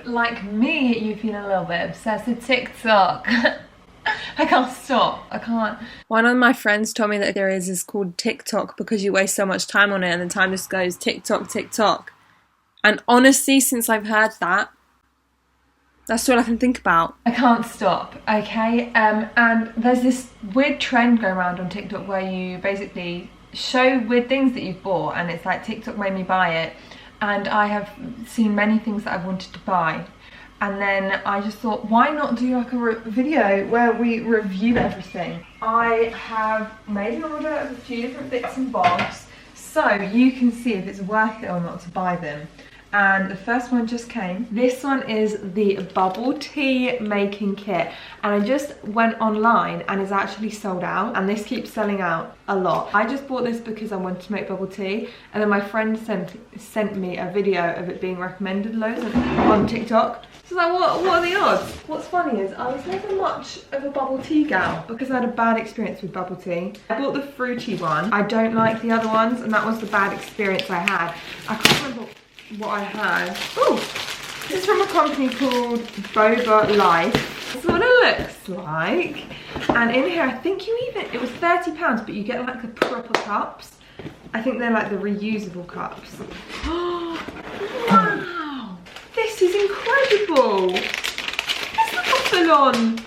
Like me, you've been a little bit obsessed with TikTok. I can't stop. I can't. One of my friends told me that there is called TikTok because you waste so much time on it and the time just goes TikTok, TikTok. And honestly, since I've heard that, that's all I can think about. I can't stop, okay? And there's this weird trend going around on TikTok where you basically show weird things that you've bought and it's like TikTok made me buy it. And I have seen many things that I wanted to buy. And then I just thought, why not do like a video where we review everything? I have made an order of a few different bits and bobs so you can see if it's worth it or not to buy them. And the first one just came. This one is the bubble tea making kit. And I just went online and it's actually sold out. And this keeps selling out a lot. I just bought this because I wanted to make bubble tea. And then my friend sent me a video of it being recommended loads on TikTok. So I was like, what are the odds? What's funny is I was never much of a bubble tea gal because I had a bad experience with bubble tea. I bought the fruity one. I don't like the other ones and that was the bad experience I had. I can't remember what I had. Oh, this is from a company called Boba Life. This is what it looks like. And in here, I think it was £30, but you get like the proper cups. I think they're like the reusable cups. Wow, this is incredible. It's like a full on.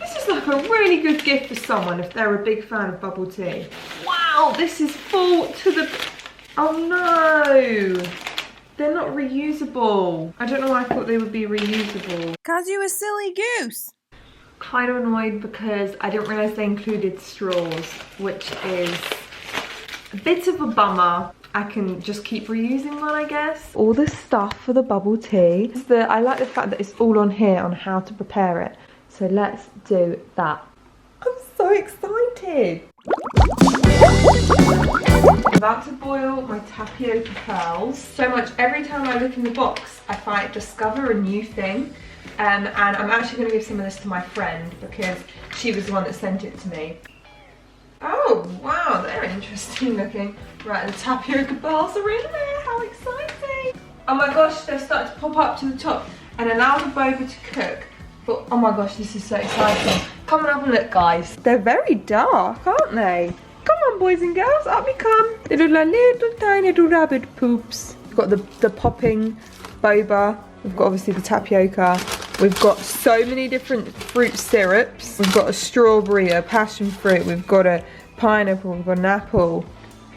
This is like a really good gift for someone if they're a big fan of bubble tea. Wow, this is full to the, oh no. They're not reusable. I don't know why I thought they would be reusable. Cause you a silly goose. Kind of annoyed because I didn't realise they included straws, which is a bit of a bummer. I can just keep reusing one, I guess. All the stuff for the bubble tea. I like the fact that it's all on here on how to prepare it. So let's do that. I'm so excited. I'm about to boil my tapioca pearls. So much, every time I look in the box, I discover a new thing. And I'm actually going to give some of this to my friend because she was the one that sent it to me. Oh, wow, they're interesting looking. Right, the tapioca pearls are in there, how exciting. Oh my gosh, they're starting to pop up to the top and allow the boba to cook. But, oh my gosh, this is so exciting. Come and have a look, guys. They're very dark, aren't they? Come on, boys and girls, up we come. They look like little tiny little rabbit poops. We've got the popping boba. We've got obviously the tapioca. We've got so many different fruit syrups. We've got a strawberry, a passion fruit. We've got a pineapple, we've got an apple.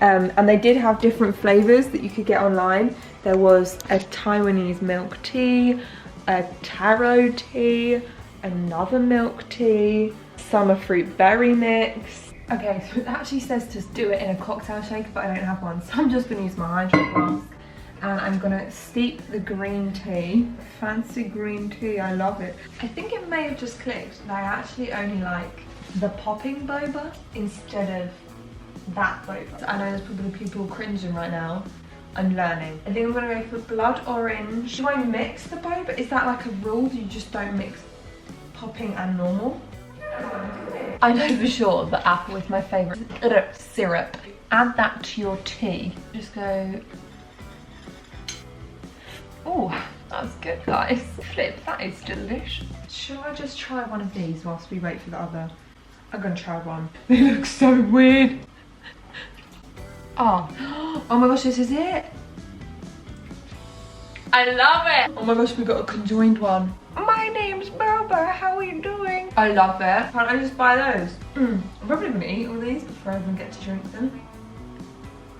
And they did have different flavours that you could get online. There was a Taiwanese milk tea, a taro tea, another milk tea, summer fruit berry mix. Okay, so it actually says to do it in a cocktail shaker, but I don't have one. So I'm just gonna use my hydrant flask. And I'm gonna steep the green tea. Fancy green tea, I love it. I think it may have just clicked that I actually only like the popping boba instead of that boba. So I know there's probably people cringing right now. I'm learning. I think I'm gonna go for blood orange. Do I mix the boba? Is that like a rule? You just don't mix popping and normal? I know for sure that apple is my favourite syrup. Add that to your tea. Just go. Oh, that's good, guys. Flip, that is delicious. Should I just try one of these whilst we wait for the other? I'm gonna try one. They look so weird. Oh, oh my gosh, this is it. I love it. Oh my gosh, we got a conjoined one. My name's Boba, how are you doing? I love it. Can't I just buy those? I'm probably gonna eat all these before I even get to drink them.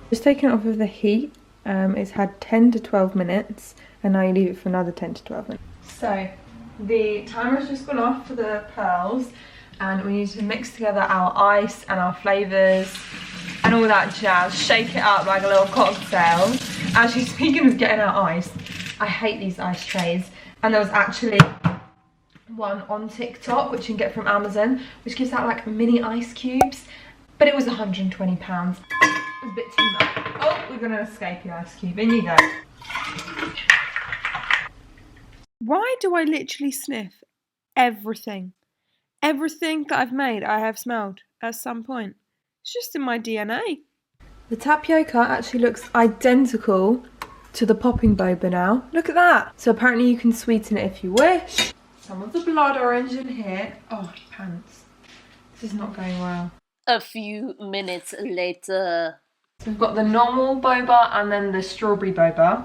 Just taking it off of the heat. It's had 10 to 12 minutes and now you leave it for another 10 to 12 minutes. So the timer's just gone off for the pearls and we need to mix together our ice and our flavours and all that jazz. Shake it up like a little cocktail. Actually, speaking of getting out ice, I hate these ice trays. And there was actually one on TikTok, which you can get from Amazon, which gives out like mini ice cubes. But it was £120. It was a bit too much. Oh, we're gonna escape the ice cube. In you go. Why do I literally sniff everything? Everything that I've made, I have smelled at some point. It's just in my DNA. The tapioca actually looks identical to the popping boba now. Look at that. So apparently you can sweeten it if you wish. Some of the blood orange in here. Oh, pants. This is not going well. A few minutes later. So we've got the normal boba and then the strawberry boba.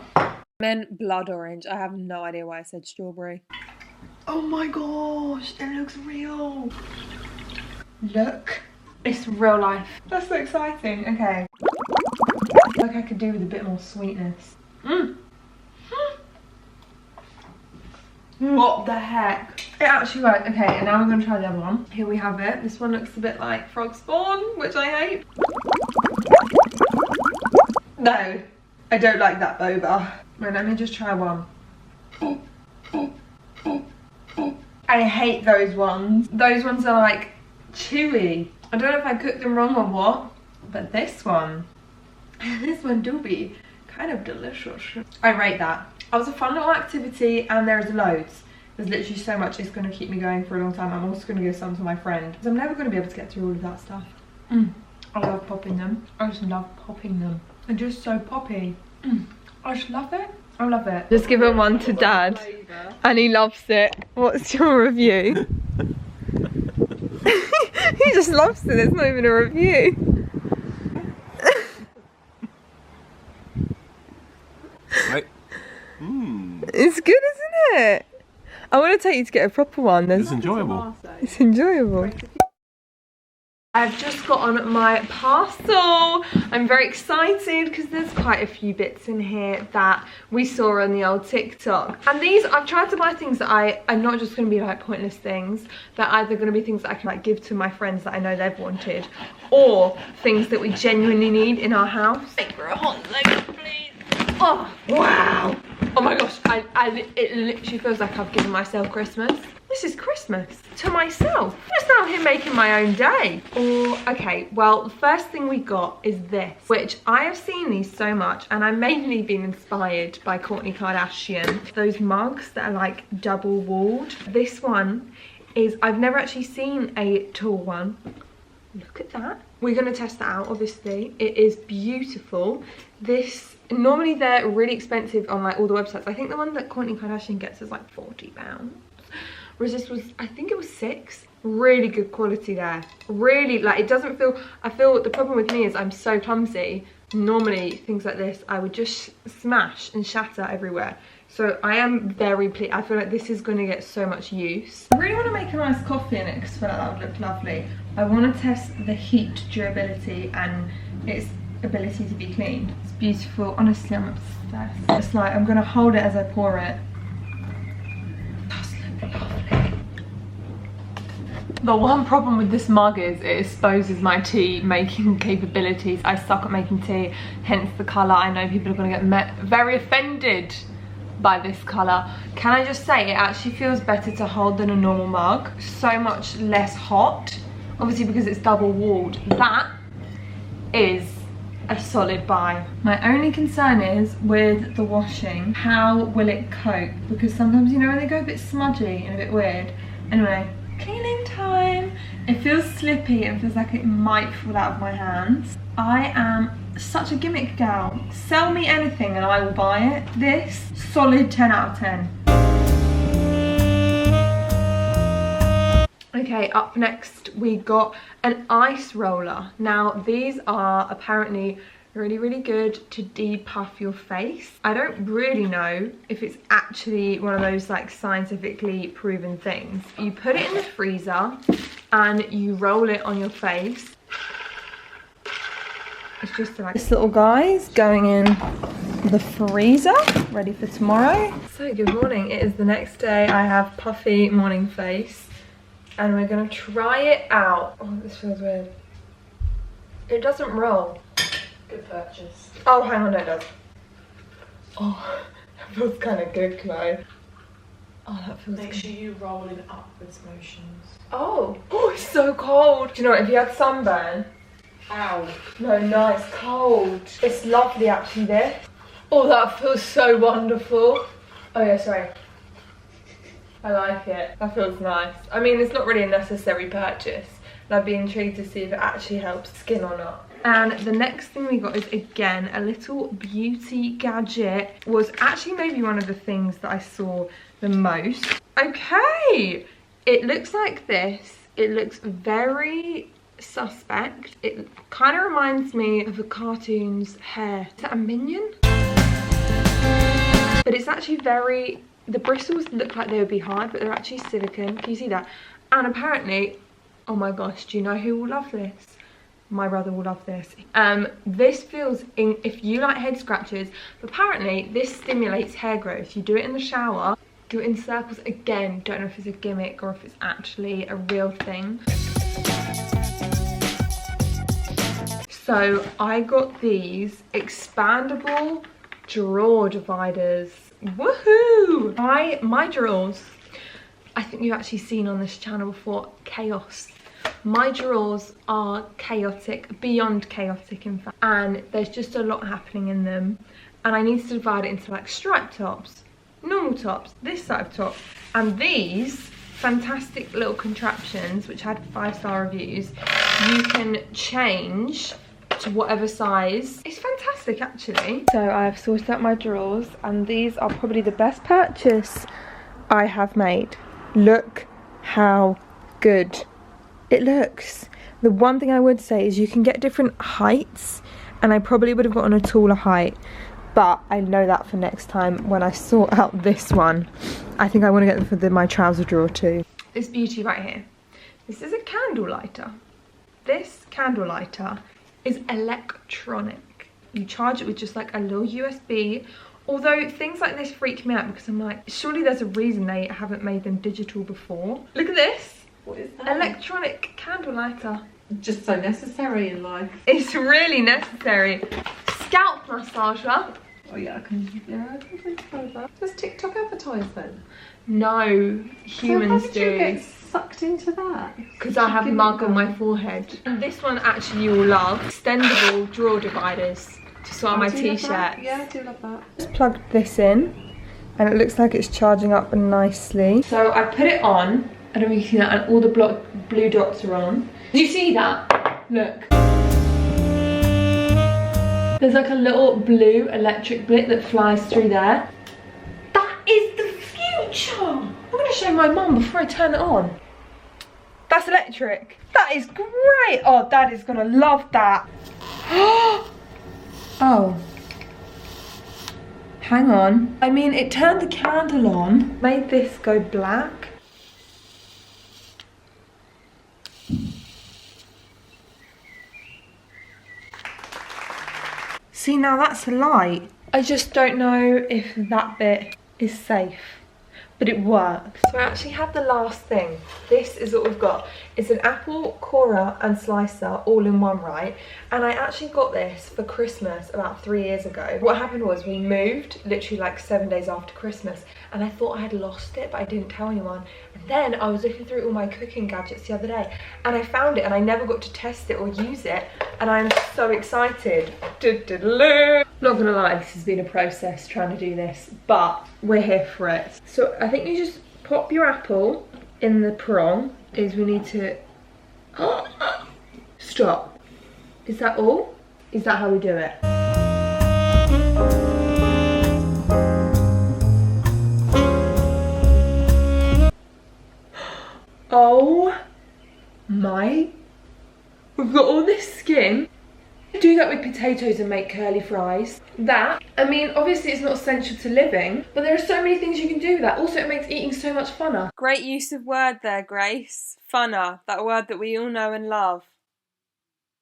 Then blood orange. I have no idea why I said strawberry. Oh my gosh, it looks real. Look, it's real life. That's so exciting. Okay. I feel like I could do with a bit more sweetness. What the heck? It actually worked. Okay, and now we're going to try the other one. Here we have it. This one looks a bit like frog spawn, which I hate. No, I don't like that boba. Wait, let me just try one. I hate those ones. Those ones are like chewy. I don't know if I cooked them wrong or what, but this one do be kind of delicious. I rate that. It was a fun little activity and there's loads. There's literally so much, it's going to keep me going for a long time. I'm also going to give some to my friend because I'm never going to be able to get through all of that stuff. I love popping them. I just love popping them. They're just so poppy. I just love it. I love it. Just given one to Dad and he loves it. What's your review? He just loves it. It's not even a review. Right. It's good, isn't it? I want to take you to get a proper one. It's enjoyable. It's enjoyable. I've just got on my parcel. I'm very excited because there's quite a few bits in here that we saw on the old TikTok. And these, I've tried to buy things that I'm not just going to be like pointless things. They're either going to be things that I can like give to my friends that I know they've wanted, or things that we genuinely need in our house. Make for a hot second, please. Oh, wow. Oh my gosh, it literally feels like I've given myself Christmas. This is Christmas to myself. Just out here making my own day. Or, okay, well, the first thing we got is this, which I have seen these so much, and I've mainly been inspired by Kourtney Kardashian. Those mugs that are like double walled. This one is, I've never actually seen a tall one. Look at that. We're gonna test that out, obviously. It is beautiful. This, normally they're really expensive on like all the websites. I think the one that Kourtney Kardashian gets is like £40. Whereas this was, I think it was £6. Really good quality there. Really, like, it doesn't feel, I feel the problem with me is I'm so clumsy. Normally, things like this, I would just smash and shatter everywhere. So I am very pleased. I feel like this is going to get so much use. I really want to make a nice coffee in it because I feel like that would look lovely. I want to test the heat durability and its ability to be cleaned. It's beautiful. Honestly, I'm obsessed. It's like, I'm going to hold it as I pour it. The one problem with this mug is it exposes my tea making capabilities. I suck at making tea, hence the colour. I know people are going to get very offended by this colour. Can I just say, it actually feels better to hold than a normal mug. So much less hot, obviously because it's double walled. That is a solid buy. My only concern is with the washing, how will it cope? Because sometimes, you know, when they go a bit smudgy and a bit weird. Anyway, cleaning time. It feels slippy and feels like it might fall out of my hands. I am such a gimmick gal. Sell me anything and I will buy it. This, solid 10 out of 10. Okay, up next we got an ice roller. Now these are apparently really good to depuff your face. I don't really know if it's actually one of those like scientifically proven things. You put it in the freezer and you roll it on your face. It's just like this little guy's going in the freezer, ready for tomorrow. So good morning, it is the next day. I have puffy morning face and we're gonna try it out. Oh, this feels weird. It doesn't roll. Good purchase. Oh, hang on, no, it does. Oh, that feels kind of good, Chloe. Oh, that feels Make good. sure you roll in upwards motions. Oh, it's so cold. Do you know what, if you had sunburn? Ow. No, nice, cold. It's lovely, actually, this. Oh, that feels so wonderful. Oh, yeah, sorry. I like it. That feels nice. I mean, it's not really a necessary purchase. And I'd be intrigued to see if it actually helps skin or not. And the next thing we got is, again, a little beauty gadget. Was actually maybe one of the things that I saw the most. Okay, it looks like this. It looks very suspect. It kind of reminds me of a cartoon's hair. Is that a minion? But it's actually very, the bristles look like they would be hard, but they're actually silicone. Can you see that? And apparently, oh my gosh, do you know who will love this? My brother will love this. This feels, if you like head scratches, apparently this stimulates hair growth. You do it in the shower, do it in circles. Again, don't know if it's a gimmick or if it's actually a real thing. So I got these expandable drawer dividers. Woohoo! My drawers, I think you've actually seen on this channel before, chaos. My drawers are chaotic, beyond chaotic in fact, and there's just a lot happening in them, and I need to divide it into like striped tops, normal tops, this type of top, and these fantastic little contraptions which had 5-star reviews. You can change to whatever size. It's fantastic actually. So I have sorted out my drawers, and these are probably the best purchase I have made. Look how good it looks. The one thing I would say is you can get different heights, and I probably would have gotten a taller height, but I know that for next time when I sort out this one. I think I want to get them for my trouser drawer too. This beauty right here. This is a candle lighter. This candle lighter is electronic. You charge it with just like a little USB. Although things like this freak me out because I'm like, surely there's a reason they haven't made them digital before. Look at this. What is that? Electronic candle lighter. Just so necessary in life. It's really necessary. Scalp massager. Oh yeah, I can think about that. Does TikTok advertise then? No, humans so how did do. you get sucked into that? Because I have mug on my forehead. And this one actually you will love. Extendable drawer dividers to sort out my t-shirts. Yeah, I do love that. Just plugged this in, and it looks like it's charging up nicely. So I put it on. I don't know if you can see that, and all the blue dots are on. Do you see that? Look. There's like a little blue electric bit that flies through there. That is the future! I'm gonna show my mum before I turn it on. That's electric. That is great! Oh, Dad is gonna love that. Oh. Hang on. I mean, it turned the candle on, made this go black. See, now that's a light. I just don't know if that bit is safe, but it works. So I actually have the last thing. This is what we've got. It's an apple corer and slicer all in one, right? And I actually got this for Christmas about 3 years ago. What happened was we moved literally like 7 days after Christmas, and I thought I had lost it, but I didn't tell anyone. And then I was looking through all my cooking gadgets the other day, and I found it, and I never got to test it or use it, and I'm so excited. Not gonna lie, this has been a process trying to do this, but we're here for it. So I think you just pop your apple in the prong. We need to stop. Is that all? Is that how we do it? Oh my, we've got all this skin. Do that with potatoes and make curly fries. That, I mean, obviously it's not essential to living, but there are so many things you can do with that. Also, it makes eating so much funner. Great use of word there, Grace. Funner, that word that we all know and love.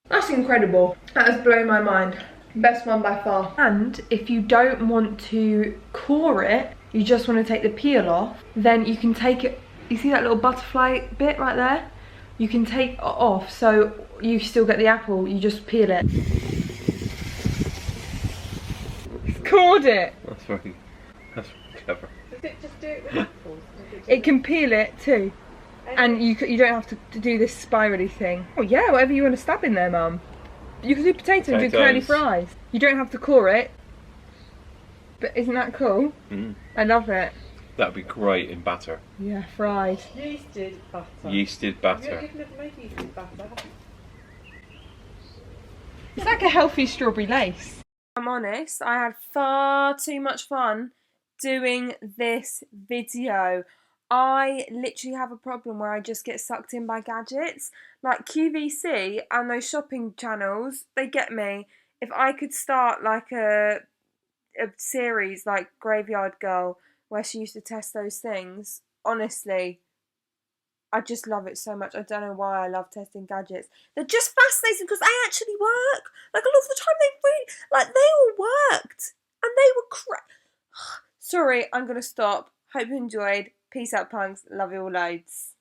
That's incredible. That has blown my mind. Best one by far. And if you don't want to core it, you just want to take the peel off, then you can take it. You see that little butterfly bit right there? You can take it off, so you still get the apple, you just peel it. It's cored it. That's clever. Does it just do it with apples? It can peel it too. And you don't have to do this spirally thing. Oh yeah, whatever you want to stab in there, Mum. You can do potatoes and do curly fries. You don't have to core it. But isn't that cool? I love it. That would be great in batter. Yeah, fried. Yeasted butter. Yeasted batter. You've never made yeasted butter, have you? It's like a healthy strawberry lace. I'm honest, I had far too much fun doing this video. I literally have a problem where I just get sucked in by gadgets. Like QVC and those shopping channels, they get me. If I could start like a series like Graveyard Girl where she used to test those things, honestly, I just love it so much. I don't know why I love testing gadgets. They're just fascinating because they actually work. Like a lot of the time they really, like they all worked. And they were Sorry, I'm going to stop. Hope you enjoyed. Peace out, punks. Love you all loads.